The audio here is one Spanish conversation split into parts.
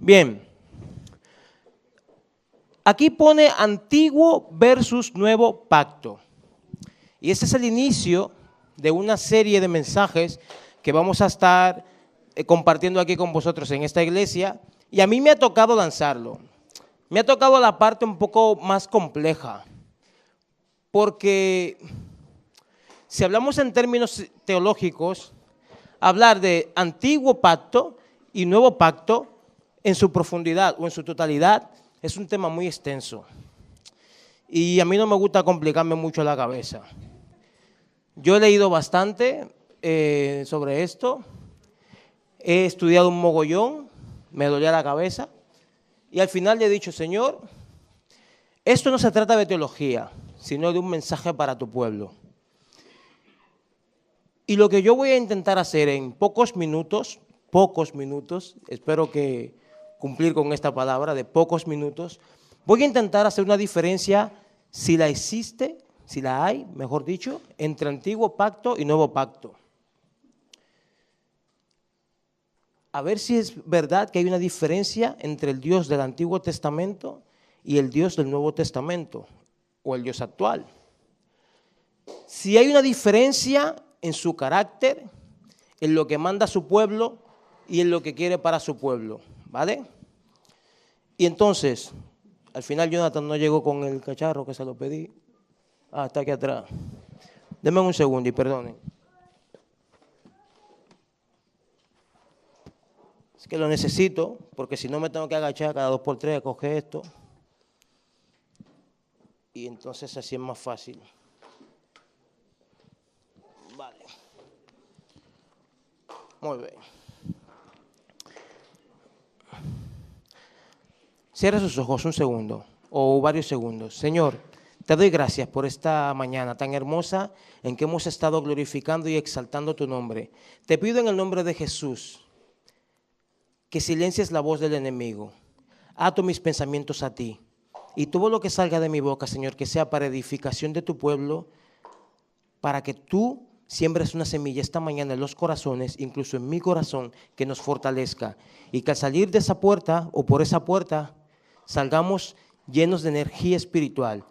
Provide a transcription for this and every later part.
Bien, aquí pone antiguo versus nuevo pacto. Y este es el inicio de una serie de mensajes que vamos a estar compartiendo aquí con vosotros en esta iglesia. Y a mí me ha tocado lanzarlo. Me ha tocado la parte un poco más compleja. Porque si hablamos en términos teológicos, hablar de antiguo pacto y nuevo pacto en su profundidad o en su totalidad es un tema muy extenso. Y a mí no me gusta complicarme mucho la cabeza. Yo he leído bastante sobre esto, he estudiado un mogollón, me dolía la cabeza y al final le he dicho, Señor, esto no se trata de teología, sino de un mensaje para tu pueblo. Y lo que yo voy a intentar hacer en pocos minutos, espero que cumplir con esta palabra de pocos minutos, voy a intentar hacer una diferencia, si la existe, si la hay, mejor dicho, entre antiguo pacto y nuevo pacto. A ver si es verdad que hay una diferencia entre el Dios del Antiguo Testamento y el Dios del Nuevo Testamento, o el Dios actual. Si hay una diferencia en su carácter, en lo que manda a su pueblo y en lo que quiere para su pueblo, ¿vale? Y entonces, al final Jonathan no llegó con el cacharro que se lo pedí. Ah, está aquí atrás. Denme un segundo y perdonen. Es que lo necesito, porque si no me tengo que agachar cada 2 por 3 a coger esto. Y entonces así es más fácil. Vale. Muy bien. Cierra sus ojos un segundo o varios segundos. Señor, te doy gracias por esta mañana tan hermosa en que hemos estado glorificando y exaltando tu nombre. Te pido en el nombre de Jesús que silencies la voz del enemigo. Ato mis pensamientos a ti. Y todo lo que salga de mi boca, Señor, que sea para edificación de tu pueblo, para que tú siembres una semilla esta mañana en los corazones, incluso en mi corazón, que nos fortalezca. Y que al salir de esa puerta o por esa puerta, salgamos llenos de energía espiritual,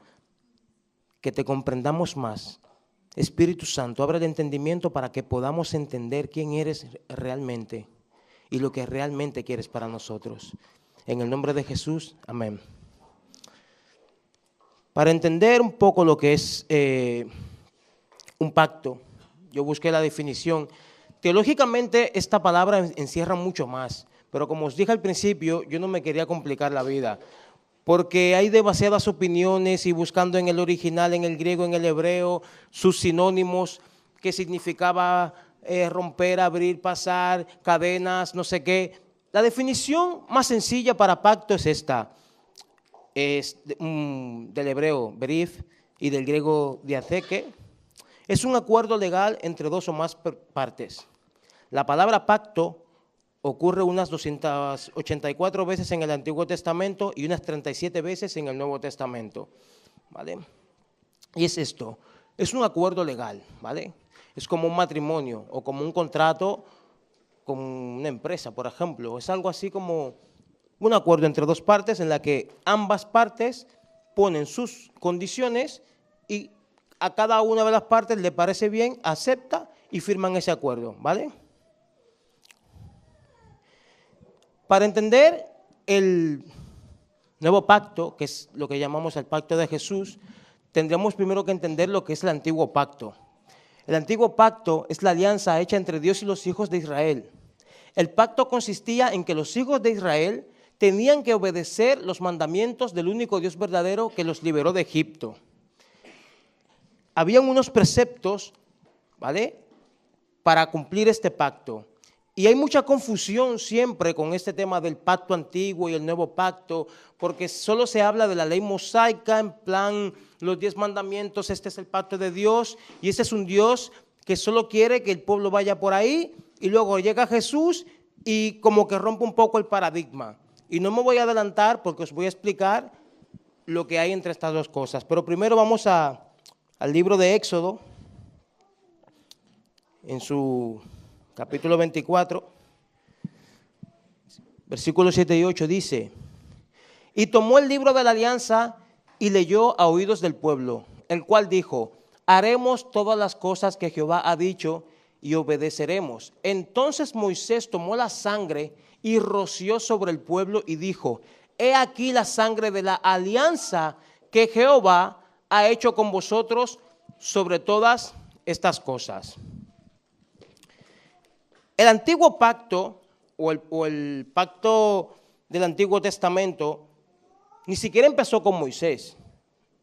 que te comprendamos más. Espíritu Santo, abre el entendimiento para que podamos entender quién eres realmente y lo que realmente quieres para nosotros. En el nombre de Jesús, amén. Para entender un poco lo que es un pacto, yo busqué la definición. Teológicamente esta palabra encierra mucho más, pero como os dije al principio, yo no me quería complicar la vida, porque hay demasiadas opiniones y buscando en el original, en el griego, en el hebreo, sus sinónimos, que significaba romper, abrir, pasar, cadenas, no sé qué. La definición más sencilla para pacto es esta. Es del hebreo berif y del griego diatheke. Es un acuerdo legal entre dos o más partes. La palabra pacto ocurre unas 284 veces en el Antiguo Testamento y unas 37 veces en el Nuevo Testamento, ¿vale? Y es esto, es un acuerdo legal, ¿vale? Es como un matrimonio o como un contrato con una empresa, por ejemplo. Es algo así como un acuerdo entre dos partes en la que ambas partes ponen sus condiciones y a cada una de las partes le parece bien, acepta y firman ese acuerdo, ¿vale? Para entender el nuevo pacto, que es lo que llamamos el pacto de Jesús, tendríamos primero que entender lo que es el antiguo pacto. El antiguo pacto es la alianza hecha entre Dios y los hijos de Israel. El pacto consistía en que los hijos de Israel tenían que obedecer los mandamientos del único Dios verdadero que los liberó de Egipto. Habían unos preceptos, ¿vale?, para cumplir este pacto. Y hay mucha confusión siempre con este tema del pacto antiguo y el nuevo pacto, porque solo se habla de la ley mosaica, en plan, los 10 mandamientos, este es el pacto de Dios, y este es un Dios que solo quiere que el pueblo vaya por ahí, y luego llega Jesús y como que rompe un poco el paradigma. Y no me voy a adelantar porque os voy a explicar lo que hay entre estas dos cosas. Pero primero vamos al libro de Éxodo, en su capítulo 24, versículos 7 y 8 dice: y tomó el libro de la alianza y leyó a oídos del pueblo, el cual dijo: haremos todas las cosas que Jehová ha dicho y obedeceremos. Entonces Moisés tomó la sangre y roció sobre el pueblo y dijo: he aquí la sangre de la alianza que Jehová ha hecho con vosotros sobre todas estas cosas. El antiguo pacto o el pacto del Antiguo Testamento ni siquiera empezó con Moisés.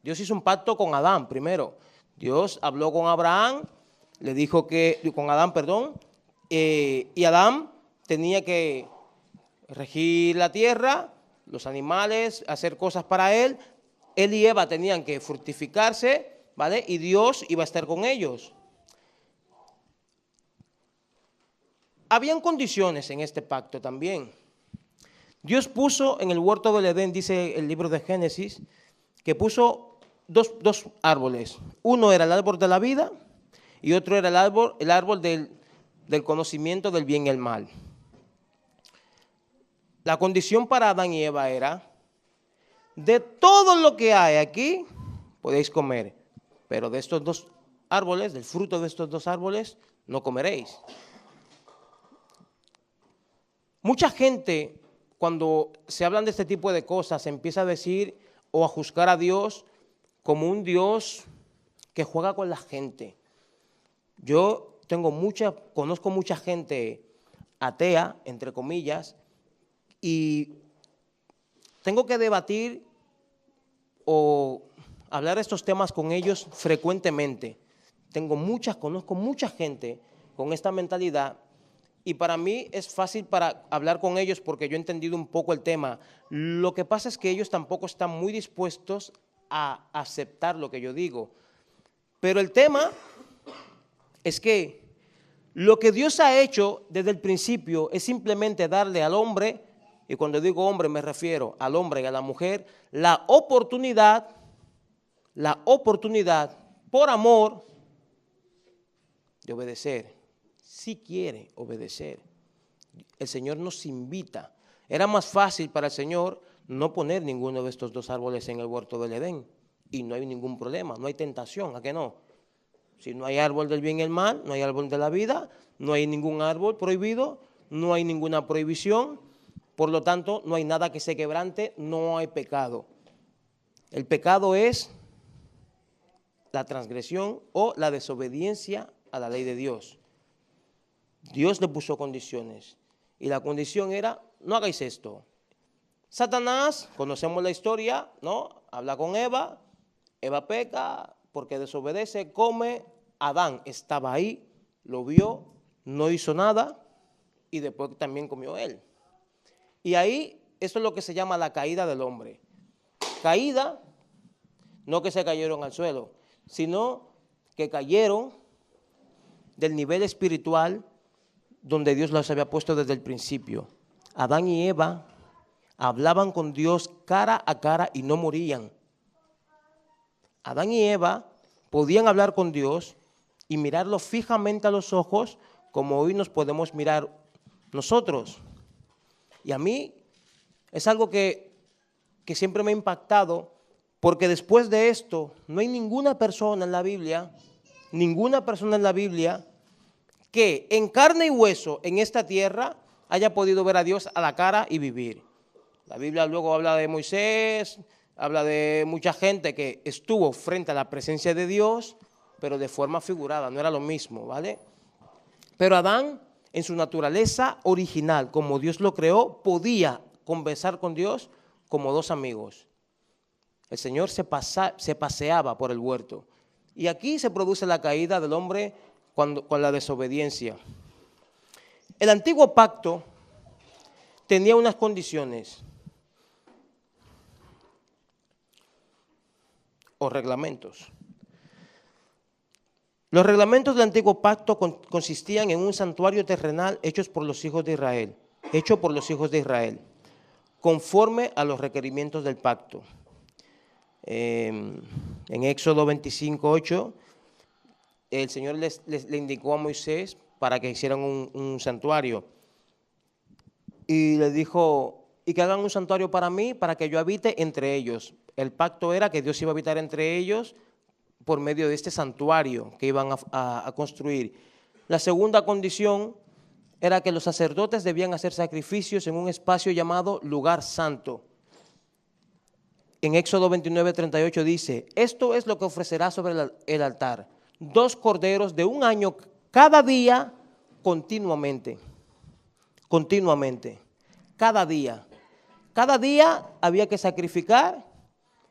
Dios hizo un pacto con Adán primero. Dios habló con Abraham, le dijo con Adán, y Adán tenía que regir la tierra, los animales, hacer cosas para él. Él y Eva tenían que fructificarse, ¿vale? Y Dios iba a estar con ellos. Habían condiciones en este pacto también. Dios puso en el huerto del Edén, dice el libro de Génesis, que puso dos árboles. Uno era el árbol de la vida y otro era el árbol del conocimiento del bien y el mal. La condición para Adán y Eva era: de todo lo que hay aquí podéis comer, pero de estos dos árboles, del fruto de estos dos árboles, no comeréis. Mucha gente, cuando se hablan de este tipo de cosas, empieza a decir o a juzgar a Dios como un Dios que juega con la gente. Yo conozco mucha gente atea, entre comillas, y tengo que debatir o hablar de estos temas con ellos frecuentemente. Conozco mucha gente con esta mentalidad. Y para mí es fácil para hablar con ellos porque yo he entendido un poco el tema. Lo que pasa es que ellos tampoco están muy dispuestos a aceptar lo que yo digo. Pero el tema es que lo que Dios ha hecho desde el principio es simplemente darle al hombre, y cuando digo hombre me refiero al hombre y a la mujer, la oportunidad por amor de obedecer. Si quiere obedecer, el Señor nos invita. Era más fácil para el Señor no poner ninguno de estos dos árboles en el huerto del Edén y no hay ningún problema, no hay tentación, ¿a qué no? Si no hay árbol del bien y el mal, no hay árbol de la vida, no hay ningún árbol prohibido, no hay ninguna prohibición, por lo tanto no hay nada que se quebrante, no hay pecado. El pecado es la transgresión o la desobediencia a la ley de Dios. Dios le puso condiciones y la condición era: no hagáis esto. Satanás, conocemos la historia, ¿no? Habla con Eva, Eva peca porque desobedece, come. Adán estaba ahí, lo vio, no hizo nada y después también comió él. Y ahí, esto es lo que se llama la caída del hombre. Caída, no que se cayeron al suelo, sino que cayeron del nivel espiritual donde Dios los había puesto desde el principio. Adán y Eva hablaban con Dios cara a cara y no morían. Adán y Eva podían hablar con Dios y mirarlo fijamente a los ojos como hoy nos podemos mirar nosotros. Y a mí es algo que siempre me ha impactado, porque después de esto no hay ninguna persona en la Biblia que en carne y hueso en esta tierra haya podido ver a Dios a la cara y vivir. La Biblia luego habla de Moisés, habla de mucha gente que estuvo frente a la presencia de Dios, pero de forma figurada, no era lo mismo, ¿vale? Pero Adán, en su naturaleza original, como Dios lo creó, podía conversar con Dios como dos amigos. El Señor se paseaba por el huerto. Y aquí se produce la caída del hombre con la desobediencia. El antiguo pacto tenía unas condiciones o reglamentos. Los reglamentos del antiguo pacto consistían en un santuario terrenal hecho por los hijos de Israel, conforme a los requerimientos del pacto. En Éxodo 25:8, el Señor le indicó a Moisés para que hicieran un santuario. y le dijo, y que hagan un santuario para mí, para que yo habite entre ellos. El pacto era que Dios iba a habitar entre ellos por medio de este santuario que iban a construir. La segunda condición era que los sacerdotes debían hacer sacrificios en un espacio llamado lugar santo. En Éxodo 29:38 dice, esto es lo que ofrecerá sobre el altar, 2 corderos de 1 año cada día continuamente. Continuamente, cada día. Cada día había que sacrificar,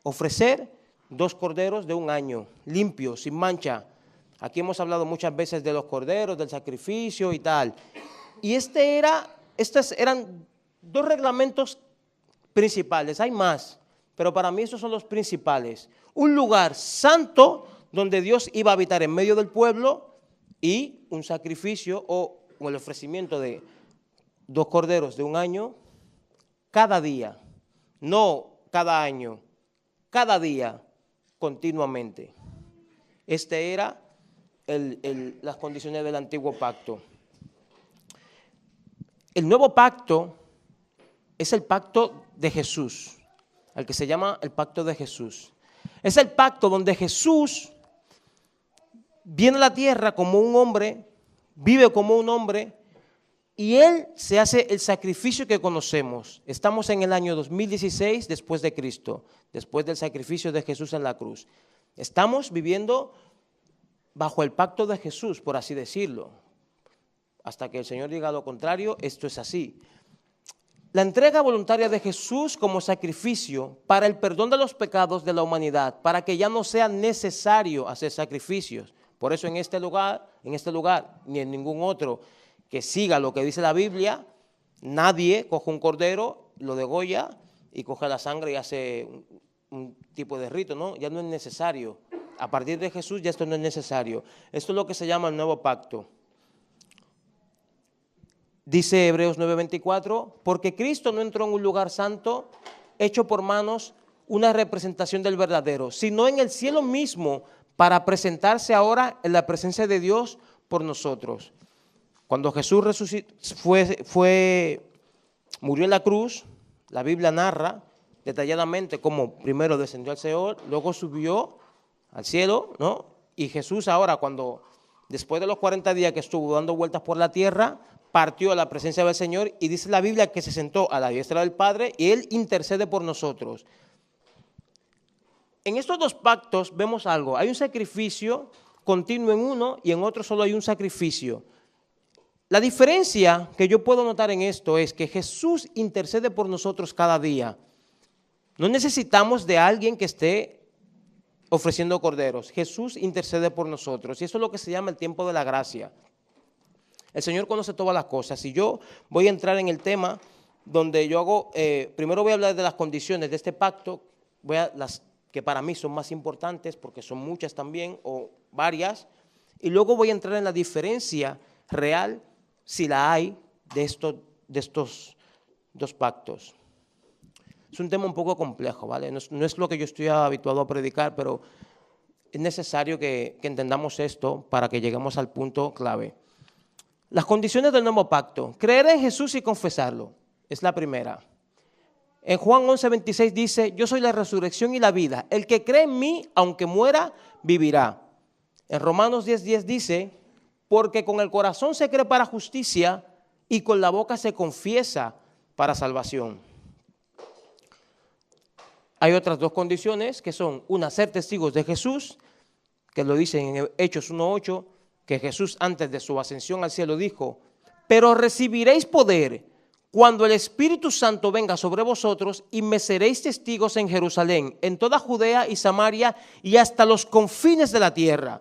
ofrecer 2 corderos de 1 año, limpios, sin mancha. Aquí hemos hablado muchas veces de los corderos, del sacrificio y tal. Y estos eran 2 reglamentos principales, hay más, pero para mí estos son los principales. Un lugar santo donde Dios iba a habitar en medio del pueblo y un sacrificio o el ofrecimiento de 2 corderos de 1 año cada día, no cada año, cada día, continuamente. Este era las condiciones del antiguo pacto. El nuevo pacto es el pacto de Jesús, al que se llama el pacto de Jesús. Es el pacto donde Jesús viene a la tierra como un hombre, vive como un hombre, y Él se hace el sacrificio que conocemos. Estamos en el año 2016 después de Cristo, después del sacrificio de Jesús en la cruz. Estamos viviendo bajo el pacto de Jesús, por así decirlo. Hasta que el Señor diga lo contrario, esto es así. La entrega voluntaria de Jesús como sacrificio para el perdón de los pecados de la humanidad, para que ya no sea necesario hacer sacrificios. Por eso en este lugar, ni en ningún otro, que siga lo que dice la Biblia, nadie coge un cordero, lo degolla y coge la sangre y hace un tipo de rito, ¿no? Ya no es necesario. A partir de Jesús ya esto no es necesario. Esto es lo que se llama el nuevo pacto. Dice Hebreos 9:24, porque Cristo no entró en un lugar santo hecho por manos, una representación del verdadero, sino en el cielo mismo para presentarse ahora en la presencia de Dios por nosotros. Cuando Jesús murió en la cruz, la Biblia narra detalladamente cómo primero descendió al Seol, luego subió al cielo, ¿no? Y Jesús ahora, después de los 40 días que estuvo dando vueltas por la tierra, partió a la presencia del Señor y dice la Biblia que se sentó a la diestra del Padre y Él intercede por nosotros. En estos 2 pactos vemos algo, hay un sacrificio continuo en uno y en otro solo hay un sacrificio. La diferencia que yo puedo notar en esto es que Jesús intercede por nosotros cada día. No necesitamos de alguien que esté ofreciendo corderos. Jesús intercede por nosotros y eso es lo que se llama el tiempo de la gracia. El Señor conoce todas las cosas y yo voy a entrar en el tema donde yo hago, primero voy a hablar de las condiciones de este pacto, las que para mí son más importantes porque son muchas también o varias, y luego voy a entrar en la diferencia real, si la hay, de estos 2 pactos. Es un tema un poco complejo, ¿vale? No es lo que yo estoy habituado a predicar, pero es necesario que entendamos esto para que lleguemos al punto clave. Las condiciones del nuevo pacto. Creer en Jesús y confesarlo. Es la primera. En Juan 11:26 dice, yo soy la resurrección y la vida. El que cree en mí, aunque muera, vivirá. En Romanos 10:10 dice, porque con el corazón se cree para justicia y con la boca se confiesa para salvación. Hay otras 2 condiciones que son, una, ser testigos de Jesús, que lo dice en Hechos 1:8, que Jesús antes de su ascensión al cielo dijo, pero recibiréis poder cuando el Espíritu Santo venga sobre vosotros y me seréis testigos en Jerusalén, en toda Judea y Samaria y hasta los confines de la tierra.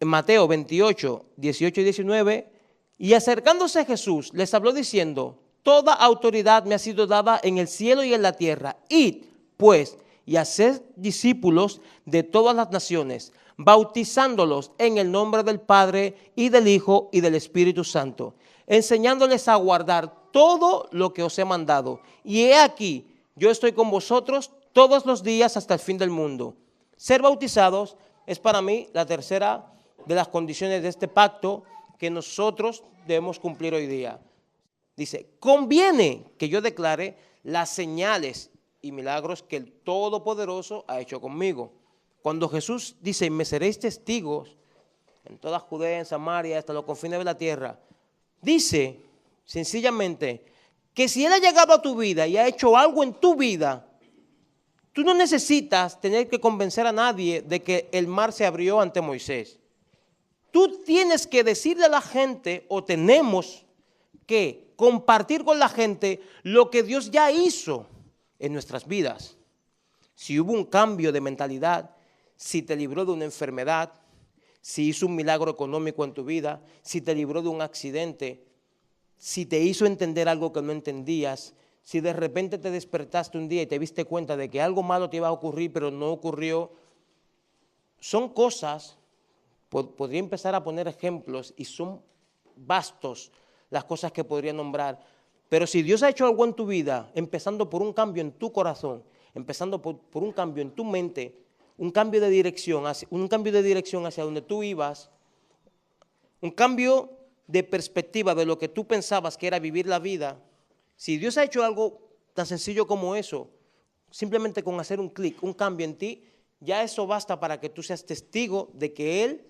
En Mateo 28, 18 y 19, y acercándose a Jesús, les habló diciendo, toda autoridad me ha sido dada en el cielo y en la tierra. Id, pues, y haced discípulos de todas las naciones, bautizándolos en el nombre del Padre y del Hijo y del Espíritu Santo, enseñándoles a guardar todo lo que os he mandado. Y he aquí, yo estoy con vosotros todos los días hasta el fin del mundo. Ser bautizados es para mí la tercera de las condiciones de este pacto que nosotros debemos cumplir hoy día. Dice, conviene que yo declare las señales y milagros que el Todopoderoso ha hecho conmigo. Cuando Jesús dice, me seréis testigos en toda Judea, en Samaria, hasta los confines de la tierra, dice sencillamente que si Él ha llegado a tu vida y ha hecho algo en tu vida, tú no necesitas tener que convencer a nadie de que el mar se abrió ante Moisés. Tú tienes que decirle a la gente, o tenemos que compartir con la gente lo que Dios ya hizo en nuestras vidas. Si hubo un cambio de mentalidad, si te libró de una enfermedad, si hizo un milagro económico en tu vida, si te libró de un accidente, si te hizo entender algo que no entendías, si de repente te despertaste un día y te diste cuenta de que algo malo te iba a ocurrir, pero no ocurrió, son cosas, podría empezar a poner ejemplos y son vastos las cosas que podría nombrar, pero si Dios ha hecho algo en tu vida, empezando por un cambio en tu corazón, empezando por un cambio en tu mente, un cambio de dirección hacia donde tú ibas, un cambio de perspectiva de lo que tú pensabas que era vivir la vida. Si Dios ha hecho algo tan sencillo como eso, simplemente con hacer un clic, un cambio en ti, ya eso basta para que tú seas testigo de que Él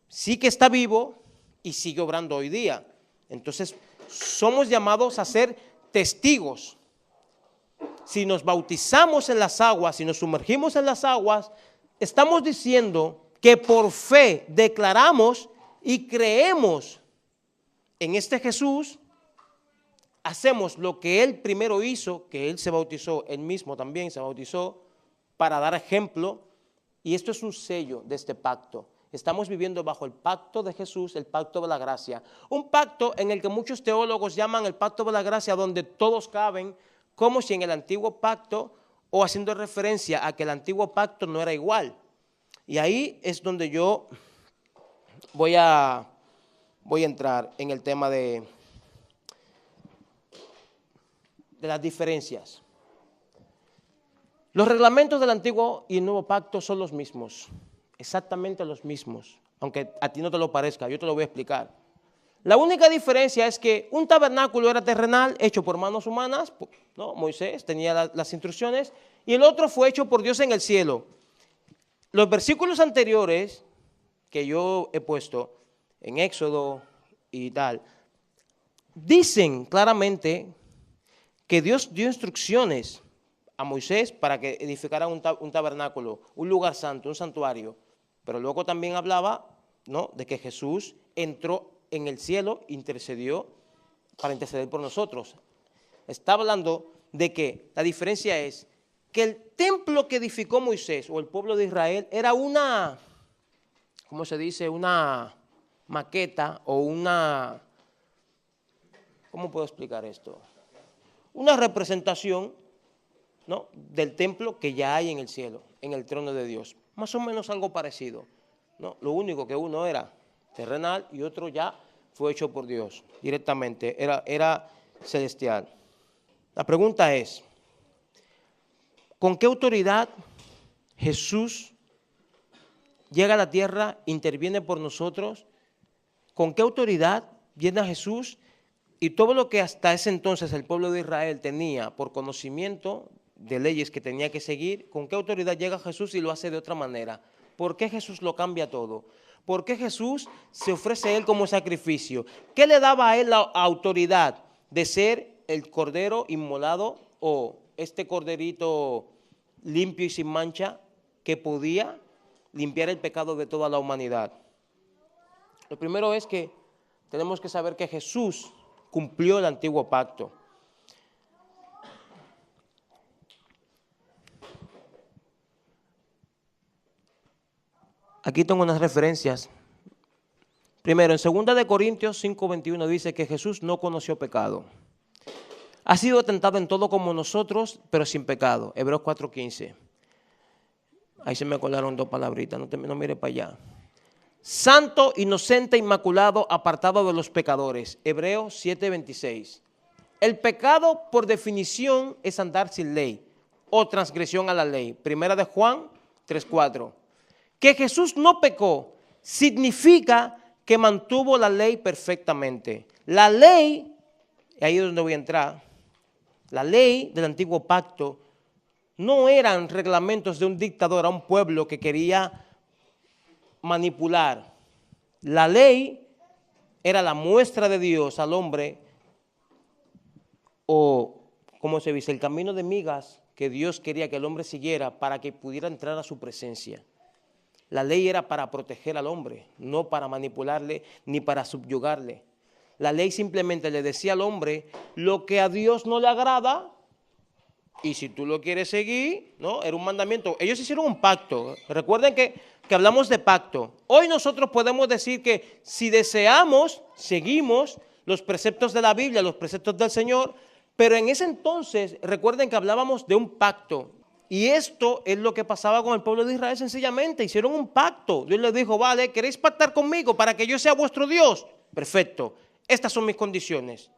sí que está vivo y sigue obrando hoy día. Entonces, somos llamados a ser testigos. Si nos bautizamos en las aguas, si nos sumergimos en las aguas, estamos diciendo que por fe declaramos y creemos en este Jesús, hacemos lo que Él primero hizo, que Él se bautizó, Él mismo también se bautizó, para dar ejemplo, y esto es un sello de este pacto. Estamos viviendo bajo el pacto de Jesús, el pacto de la gracia. Un pacto en el que muchos teólogos llaman el pacto de la gracia, donde todos caben, como si en el antiguo pacto, o haciendo referencia a que el antiguo pacto no era igual. Y ahí es donde yo voy a entrar en el tema de las diferencias. Los reglamentos del antiguo y el nuevo pacto son los mismos. Exactamente los mismos, aunque a ti no te lo parezca, yo te lo voy a explicar. La única diferencia es que un tabernáculo era terrenal, hecho por manos humanas, ¿no? Moisés tenía las instrucciones, y el otro fue hecho por Dios en el cielo. Los versículos anteriores que yo he puesto en Éxodo y tal, dicen claramente que Dios dio instrucciones a Moisés para que edificara un tabernáculo, un lugar santo, un santuario. Pero luego también hablaba, ¿no?, de que Jesús entró en el cielo, intercedió para interceder por nosotros. Está hablando de que la diferencia es que el templo que edificó Moisés o el pueblo de Israel era una, ¿cómo se dice?, una maqueta o una, ¿cómo puedo explicar esto? Una representación, ¿no?, del templo que ya hay en el cielo, en el trono de Dios. Más o menos algo parecido, ¿no? Lo único que uno era terrenal y otro ya fue hecho por Dios directamente, era celestial. La pregunta es, ¿con qué autoridad Jesús llega a la tierra, interviene por nosotros? ¿Con qué autoridad viene a Jesús? Y todo lo que hasta ese entonces el pueblo de Israel tenía por conocimiento de leyes que tenía que seguir, ¿con qué autoridad llega Jesús y lo hace de otra manera? ¿Por qué Jesús lo cambia todo? ¿Por qué Jesús se ofrece a Él como sacrificio? ¿Qué le daba a Él la autoridad de ser el cordero inmolado o este corderito limpio y sin mancha que podía limpiar el pecado de toda la humanidad? Lo primero es que tenemos que saber que Jesús cumplió el antiguo pacto. Aquí tengo unas referencias. Primero, en 2 Corintios 5:21 dice que Jesús no conoció pecado. Ha sido tentado en todo como nosotros, pero sin pecado. Hebreos 4:15. Ahí se me colaron dos palabritas, no mire para allá. Santo, inocente, inmaculado, apartado de los pecadores. Hebreos 7:26. El pecado, por definición, es andar sin ley o transgresión a la ley. Primera de Juan 3:4. Que Jesús no pecó significa que mantuvo la ley perfectamente. La ley ahí es donde voy a entrar, la ley del antiguo pacto no eran reglamentos de un dictador a un pueblo que quería manipular. La ley era la muestra de Dios al hombre, o, como se dice, el camino de migas que Dios quería que el hombre siguiera para que pudiera entrar a su presencia. La ley era para proteger al hombre, no para manipularle ni para subyugarle. La ley simplemente le decía al hombre lo que a Dios no le agrada, y si tú lo quieres seguir, ¿no? Era un mandamiento. Ellos hicieron un pacto. Recuerden que hablamos de pacto. Hoy nosotros podemos decir que si deseamos, seguimos los preceptos de la Biblia, los preceptos del Señor, pero en ese entonces, recuerden que hablábamos de un pacto. Y esto es lo que pasaba con el pueblo de Israel sencillamente. Hicieron un pacto. Dios les dijo, vale, ¿queréis pactar conmigo para que yo sea vuestro Dios? Perfecto. Estas son mis condiciones.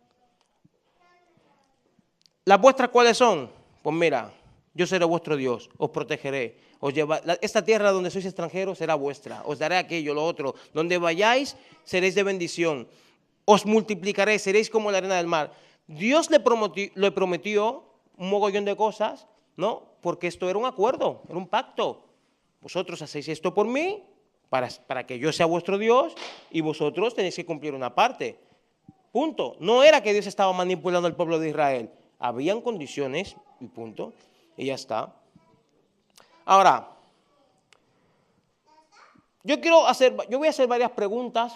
¿Las vuestras cuáles son? Pues mira, yo seré vuestro Dios, os protegeré, esta tierra donde sois extranjeros será vuestra, os daré aquello, lo otro, donde vayáis seréis de bendición, os multiplicaré, seréis como la arena del mar. Dios le prometió un mogollón de cosas, ¿no? Porque esto era un acuerdo, era un pacto. Vosotros hacéis esto por mí, para que yo sea vuestro Dios, y vosotros tenéis que cumplir una parte. Punto. No era que Dios estaba manipulando al pueblo de Israel. Habían condiciones y punto, y ya está. Ahora, yo voy a hacer varias preguntas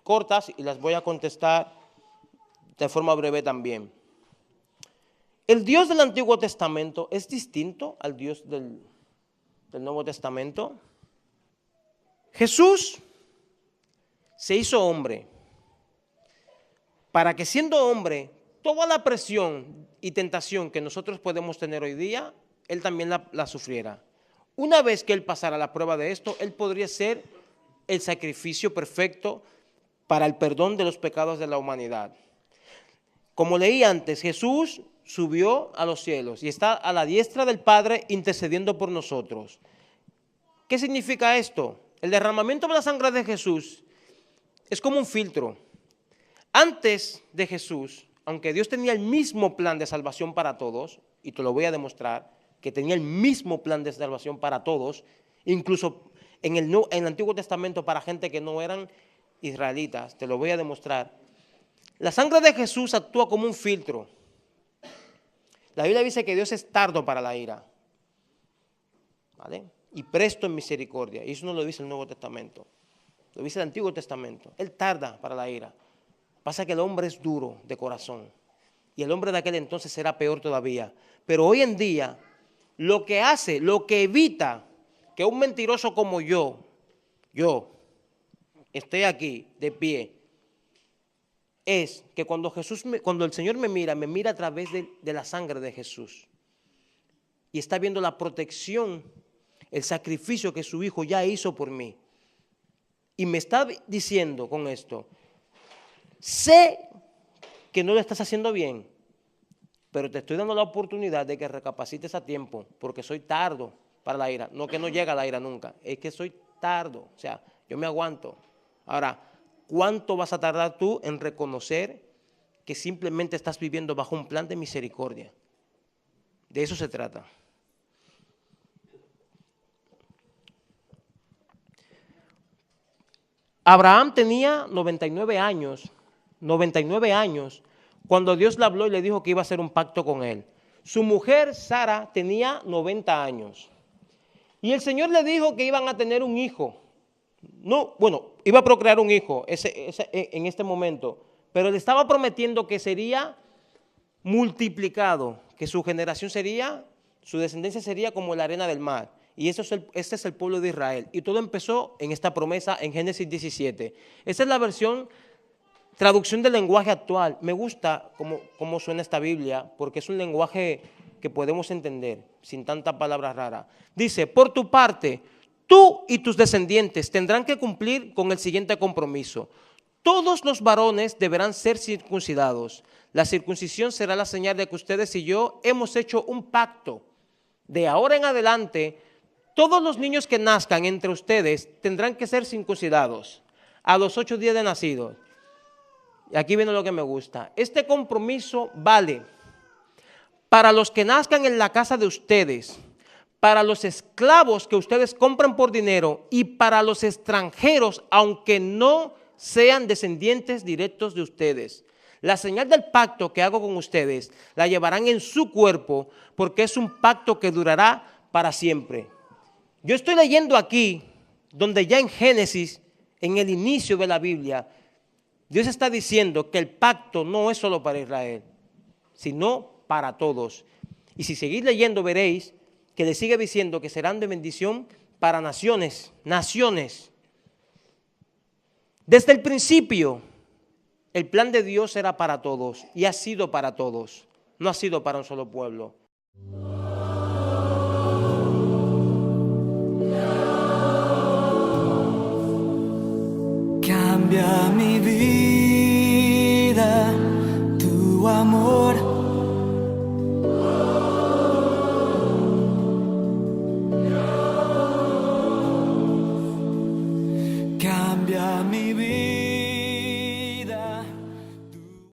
cortas y las voy a contestar de forma breve también. ¿El Dios del Antiguo Testamento es distinto al Dios del Nuevo Testamento? Jesús se hizo hombre para que, siendo hombre, toda la presión y tentación que nosotros podemos tener hoy día, Él también la sufriera. Una vez que Él pasara la prueba de esto, Él podría ser el sacrificio perfecto para el perdón de los pecados de la humanidad. Como leí antes, Jesús subió a los cielos y está a la diestra del Padre intercediendo por nosotros. ¿Qué significa esto? El derramamiento de la sangre de Jesús es como un filtro. Antes de Jesús, aunque Dios tenía el mismo plan de salvación para todos, y te lo voy a demostrar, que tenía el mismo plan de salvación para todos, incluso en el Antiguo Testamento para gente que no eran israelitas, te lo voy a demostrar. La sangre de Jesús actúa como un filtro. La Biblia dice que Dios es tardo para la ira, ¿vale? Y presto en misericordia, y eso no lo dice el Nuevo Testamento, lo dice el Antiguo Testamento. Él tarda para la ira. Pasa que el hombre es duro de corazón y el hombre de aquel entonces será peor todavía. Pero hoy en día, lo que evita que un mentiroso como yo esté aquí de pie, es que cuando el Señor me mira a través de la sangre de Jesús y está viendo la protección, el sacrificio que su Hijo ya hizo por mí. Y me está diciendo con esto, sé que no lo estás haciendo bien, pero te estoy dando la oportunidad de que recapacites a tiempo, porque soy tardo para la ira. No que no llega la ira nunca, es que soy tardo, o sea, yo me aguanto. Ahora, ¿cuánto vas a tardar tú en reconocer que simplemente estás viviendo bajo un plan de misericordia? De eso se trata. Abraham tenía 99 años, cuando Dios le habló y le dijo que iba a hacer un pacto con él. Su mujer, Sara, tenía 90 años. Y el Señor le dijo que iban a tener un hijo. No, bueno, iba a procrear un hijo en este momento, pero le estaba prometiendo que sería multiplicado, que su descendencia sería como la arena del mar. Y este es el pueblo de Israel. Y todo empezó en esta promesa en Génesis 17. Esta es la traducción del lenguaje actual. Me gusta cómo suena esta Biblia, porque es un lenguaje que podemos entender, sin tanta palabra rara. Dice, por tu parte, tú y tus descendientes tendrán que cumplir con el siguiente compromiso. Todos los varones deberán ser circuncidados. La circuncisión será la señal de que ustedes y yo hemos hecho un pacto. De ahora en adelante, todos los niños que nazcan entre ustedes tendrán que ser circuncidados a los 8 días de nacidos. y aquí viene lo que me gusta, este compromiso vale para los que nazcan en la casa de ustedes, para los esclavos que ustedes compran por dinero y para los extranjeros, aunque no sean descendientes directos de ustedes. La señal del pacto que hago con ustedes la llevarán en su cuerpo porque es un pacto que durará para siempre. Yo estoy leyendo aquí, donde ya en Génesis, en el inicio de la Biblia, Dios está diciendo que el pacto no es solo para Israel, sino para todos. Y si seguís leyendo veréis que le sigue diciendo que serán de bendición para naciones, naciones. Desde el principio, el plan de Dios era para todos y ha sido para todos, no ha sido para un solo pueblo. Cambia mi vida, tu amor. Cambia mi vida.